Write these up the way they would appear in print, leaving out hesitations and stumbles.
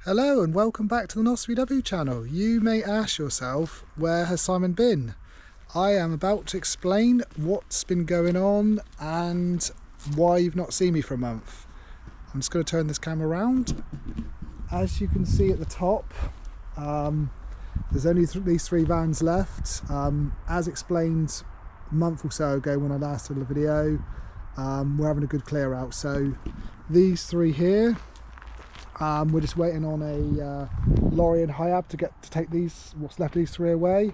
Hello and welcome back to the NosVW channel. You may ask yourself, where has Simon been? I am about to explain what's been going on and why you've not seen me for a month. I'm just going to turn this camera around. As you can see at the top, there's only these three vans left. As explained a month or so ago when I last did a video, we're having a good clear out. So these three here, we're just waiting on a lorry and Hiab to take what's left of these three away.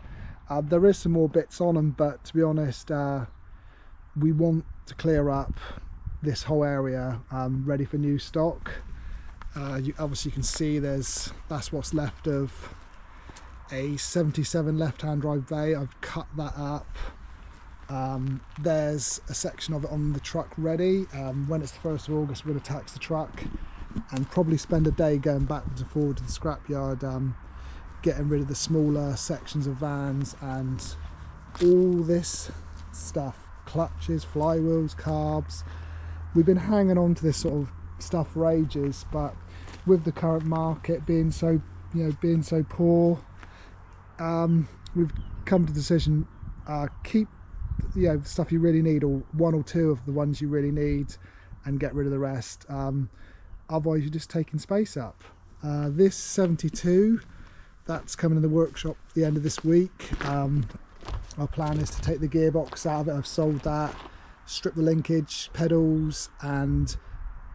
There is some more bits on them, but to be honest, we want to clear up this whole area ready for new stock. Obviously you can see that's what's left of a 77 left-hand drive bay. I've cut that up. There's a section of it on the truck ready. When it's the 1st of August, we're going to tax the truck and probably spend a day going backwards and forward to the scrapyard, getting rid of the smaller sections of vans and all this stuff, clutches, flywheels, carbs. We've been hanging on to this sort of stuff for ages, but with the current market being so poor, we've come to the decision, keep the stuff you really need, or one or two of the ones you really need, and get rid of the rest. Otherwise you're just taking space up. This 72, that's coming in the workshop at the end of this week. Our plan is to take the gearbox out of it. I've sold that, strip the linkage, pedals, and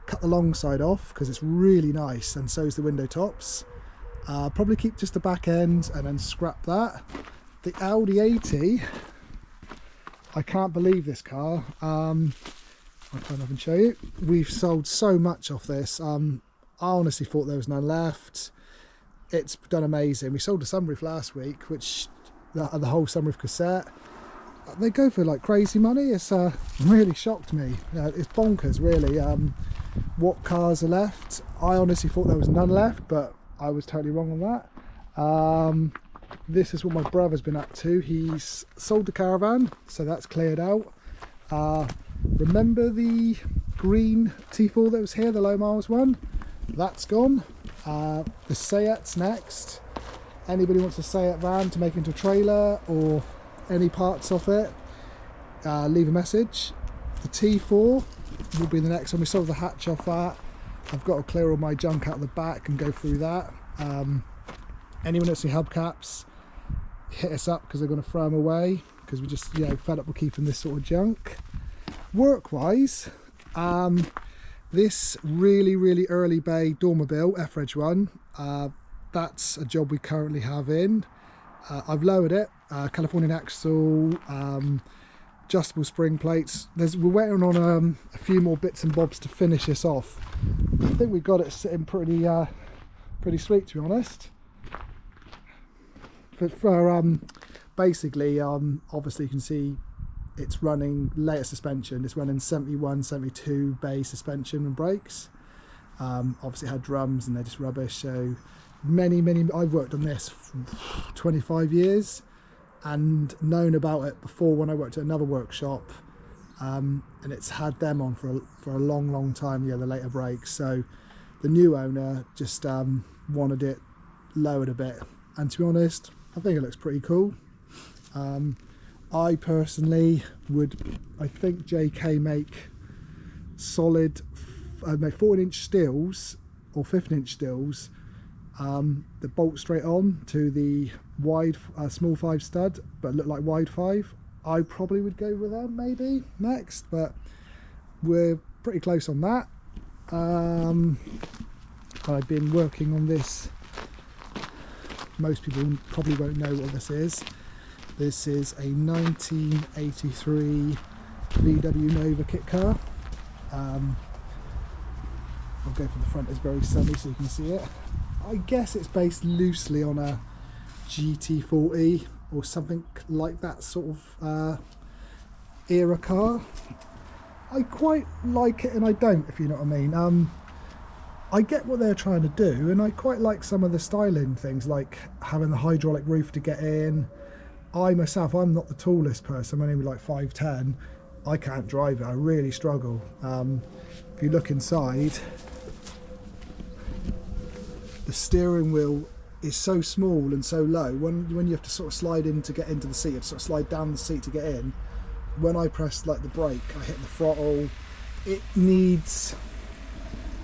cut the long side off because it's really nice, and so is the window tops. Probably keep just the back end and then scrap that. The Audi 80, I can't believe this car. I'll come up and show you. We've sold so much off this. I honestly thought there was none left. It's done amazing. We sold a sunroof last week, which the whole sunroof cassette. They go for like crazy money. It's really shocked me. It's bonkers, really. What cars are left? I honestly thought there was none left, but I was totally wrong on that. This is what my brother's been up to. He's sold the caravan, so that's cleared out. Remember the green T4 that was here, the low miles one? That's gone. The Seat's next. Anybody wants a Seat van to make into a trailer or any parts of it, leave a message. The T4 will be the next one. We sold the hatch off that. I've got to clear all my junk out of the back and go through that. Anyone that's any hubcaps, hit us up because they're going to throw them away because we just fed up with keeping this sort of junk. Work-wise, this really early bay Dormobile F-Reg one, that's a job we currently have in. I've lowered it, Californian axle, adjustable spring plates. We're waiting on a few more bits and bobs to finish this off. I think we've got it sitting pretty sweet, to be honest. For basically, obviously you can see it's running latest suspension. It's running 71, 72 bay suspension and brakes. Obviously it had drums and they're just rubbish. So I've worked on this for 25 years and known about it before when I worked at another workshop, and it's had them on for a long time, the later brakes. So the new owner just wanted it lowered a bit, and to be honest, I think it looks pretty cool. I personally I think JK make solid 14-inch steels or 15-inch steels that bolt straight on to the wide small 5 stud but look like wide 5. I probably would go with them maybe next, but we're pretty close on that. I've been working on this. Most people probably won't know what this is. This is a 1983 VW Nova kit car. I'll go for the front, it's very sunny so you can see it. I guess it's based loosely on a GT40 or something like that sort of era car. I quite like it and I don't, if you know what I mean. I get what they're trying to do, and I quite like some of the styling things, like having the hydraulic roof to get in. I'm not the tallest person, I'm only like 5'10". I can't drive it, I really struggle. If you look inside, the steering wheel is so small and so low. When you have to sort of slide in to get into the seat, you have to sort of slide down the seat to get in. When I press like the brake, I hit the throttle. It needs.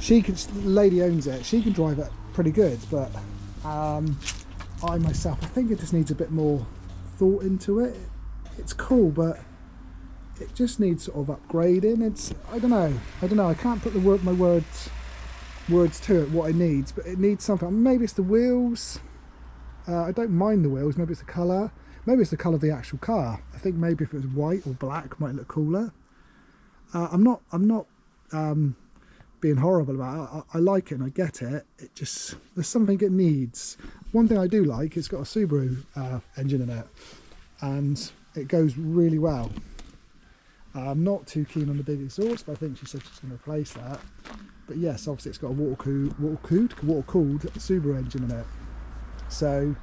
The lady owns it. She can drive it pretty good, but I myself, I think it just needs a bit more thought into it. It's cool, but it just needs sort of upgrading. I don't know. I can't put my words to it what it needs, but it needs something. Maybe it's the wheels. I don't mind the wheels. Maybe it's the colour. Maybe it's the colour of the actual car. I think maybe if it was white or black, it might look cooler. I'm not being horrible about it. I like it and I get it. It just, there's something it needs. One thing I do like, it's got a Subaru engine in it, and it goes really well. I'm not too keen on the big exhaust, but I think she said she's going to replace that. But yes, obviously it's got a water-cooled Subaru engine in it. So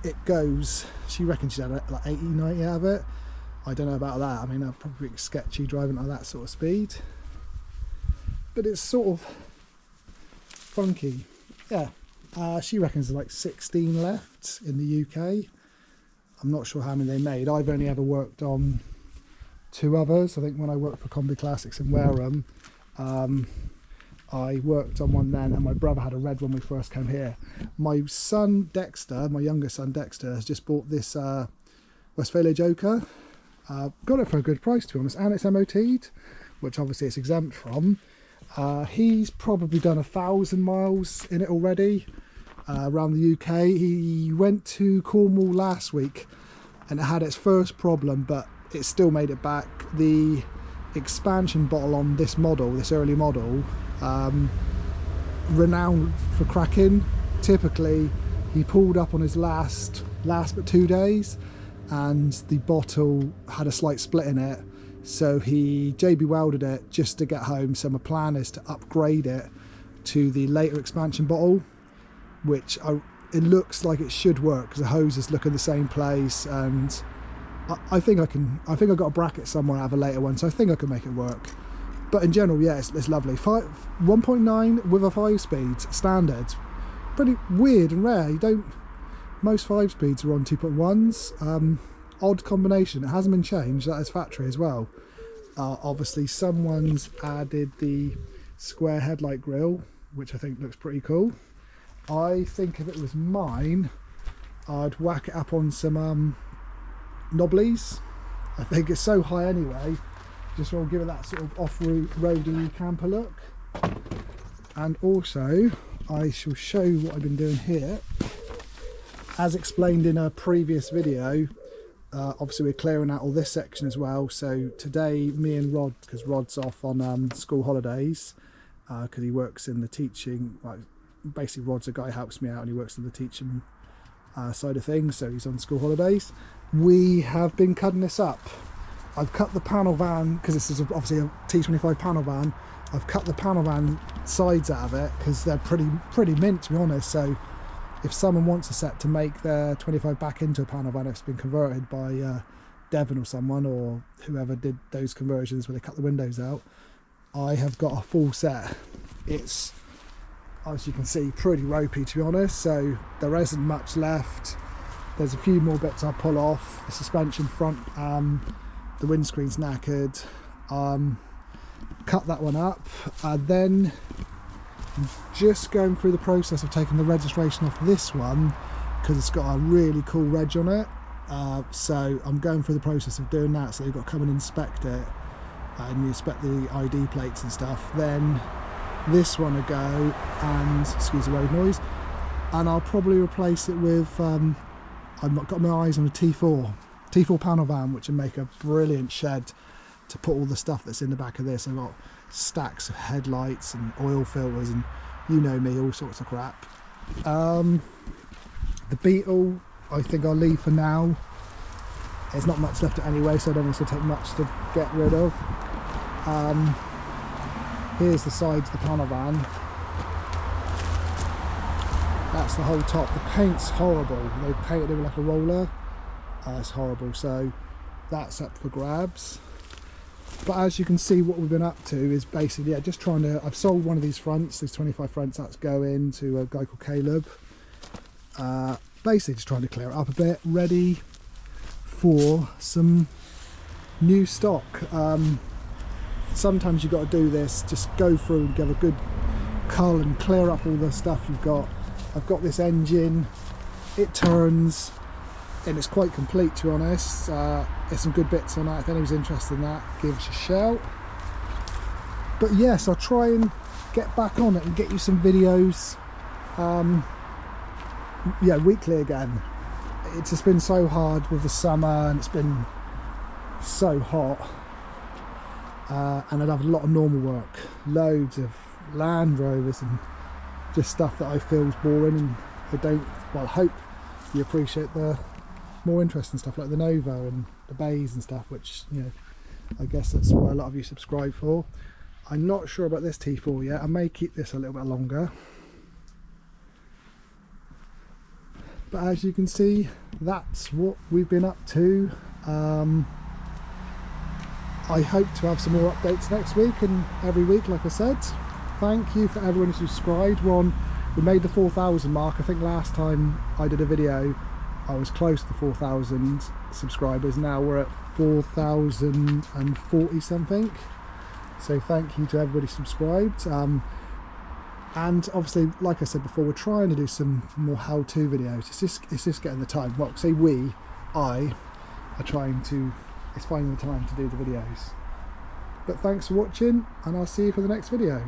it goes, she reckons she's had like 80, 90 out of it. I don't know about that. I mean, I'd probably be sketchy driving at that sort of speed. But it's sort of funky. Yeah, she reckons there's like 16 left in the UK. I'm not sure how many they made. I've only ever worked on 2 others. I think when I worked for Combi Classics in Wareham, I worked on one then, and my brother had a red one when we first came here. My son Dexter, my younger son Dexter, has just bought this Westfalia Joker. Got it for a good price, to be honest, and it's MOT'd, which obviously it's exempt from. He's probably done 1,000 miles in it already around the UK. He went to Cornwall last week and it had its first problem, but it still made it back. The expansion bottle on this model, this early model, renowned for cracking. Typically he pulled up on his last but 2 days and the bottle had a slight split in it, so he JB welded it just to get home. So my plan is to upgrade it to the later expansion bottle, which it looks like it should work because the hoses look in the same place, and I think I've got a bracket somewhere out of a later one, so I think I can make it work. But in general, yeah, it's lovely. 1.9 with a 5-speed standard. Pretty weird and rare. Most 5-speeds are on 2.1s. Odd combination. It hasn't been changed. That is factory as well. Obviously, someone's added the square headlight grille, which I think looks pretty cool. I think if it was mine, I'd whack it up on some knobblies. I think it's so high anyway. Just want to give it that sort of off-roady camper look. And also, I shall show you what I've been doing here. As explained in a previous video, obviously we're clearing out all this section as well. So today, me and Rod, because Rod's off on school holidays, because he works in the teaching, like, basically Rod's a guy who helps me out and he works in the teaching side of things, so he's on school holidays. We have been cutting this up. I've cut the panel van, because this is obviously a T25 panel van. I've cut the panel van sides out of it because they're pretty mint, to be honest. So if someone wants a set to make their 25 back into a panel van, it's been converted by Devon or someone, or whoever did those conversions where they cut the windows out, I have got a full set. It's, as you can see, pretty ropey, to be honest, so there isn't much left. There's a few more bits I'll pull off. The suspension front, the windscreen's knackered. Cut that one up. Then I'm just going through the process of taking the registration off this one because it's got a really cool reg on it. So I'm going through the process of doing that, so you've got to come and inspect it and you inspect the ID plates and stuff. Then this one will go, and excuse the road noise, and I'll probably replace it with I've got my eyes on a T4 panel van, which will make a brilliant shed to put all the stuff that's in the back of this. I've got stacks of headlights and oil filters and, you know me, all sorts of crap. The Beetle I think I'll leave for now. There's not much left anyway, so I don't think it's going to take much to get rid of. Here's the sides of the panel van. That's the whole top. The paint's horrible. They painted it with like a roller. It's horrible. So that's up for grabs. But as you can see, what we've been up to is basically, yeah, just trying to, I've sold one of these fronts, these 25 fronts, that's going to a guy called Caleb. Basically just trying to clear it up a bit, ready for some new stock. Sometimes you've got to do this, just go through and give a good cull and clear up all the stuff you've got. I've got this engine, it turns, and it's quite complete, to be honest. There's some good bits on that. If anyone's interested in that, give us a shout. But yes, I'll try and get back on it and get you some videos, yeah, weekly again. It's just been so hard with the summer, and it's been so hot, and I'd have a lot of normal work, loads of Land Rovers and just stuff that I feel is boring, and I don't, well, I hope you appreciate the more interesting stuff like the Nova and the bays and stuff, which, you know, I guess that's what a lot of you subscribe for. I'm not sure about this T4 yet. I may keep this a little bit longer, but as you can see, that's what we've been up to. I hope to have some more updates next week and every week, like I said. Thank you for everyone who subscribed. We made the 4,000 mark. I think last time I did a video I was close to 4,000 subscribers. Now we're at 4,040 something. So thank you to everybody subscribed. And obviously, like I said before, we're trying to do some more how-to videos. It's just getting the time. Well, say I are trying to, it's finding the time to do the videos. But thanks for watching, and I'll see you for the next video.